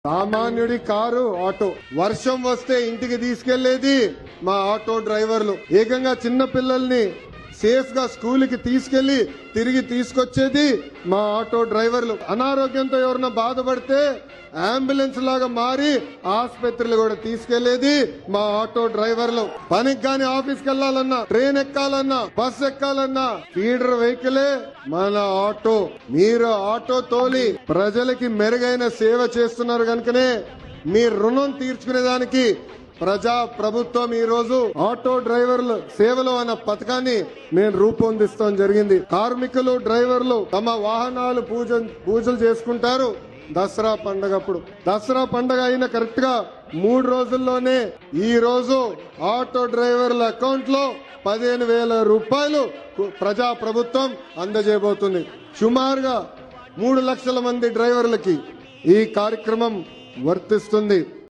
సామాన్యుడి car auto వర్షం వస్తే ఇంటికి తీసుకెళ్లేది మా ఆటో డ్రైవర్లు. ఏకంగా చిన్న పిల్లల్ని సేఫ్ గా స్కూల్ కి తీసుకెళ్లి తిరిగి తీసుకొచ్చేది మా ఆటో డ్రైవర్లు. అనారోగ్యంతో ఎవరన్నా బాధపడితే అంబులెన్స్ లాగా మారి ఆసుపత్రులు కూడా తీసుకెళ్లేది మా ఆటో డ్రైవర్లు. పనికి గాని ఆఫీస్కి వెళ్లాలన్నా, ట్రైన్ ఎక్కాలన్నా, బస్ ఎక్కాలన్నా ఫీడర్ వెహికలే మన ఆటో. మీరు ఆటో తోలి ప్రజలకి మెరుగైన సేవ చేస్తున్నారు కనుకనే మీ రుణం తీర్చుకునేదానికి ప్రజా ప్రభుత్వం ఈ రోజు ఆటో డ్రైవర్లు సేవలు అన్న పథకాన్ని నేను రూపొందిస్తాం జరిగింది. కార్మికులు, డ్రైవర్లు తమ వాహనాలు పూజలు చేసుకుంటారు దసరా పండగప్పుడు. దసరా పండగ అయిన కరెక్ట్ గా 3 రోజుల్లోనే ఈ రోజు ఆటో డ్రైవర్ల అకౌంట్ లో 15,000 రూపాయలు ప్రజా ప్రభుత్వం అందజేయబోతుంది. సుమారుగా 3 లక్షల మంది డ్రైవర్లకి ఈ కార్యక్రమం వర్తిస్తుంది.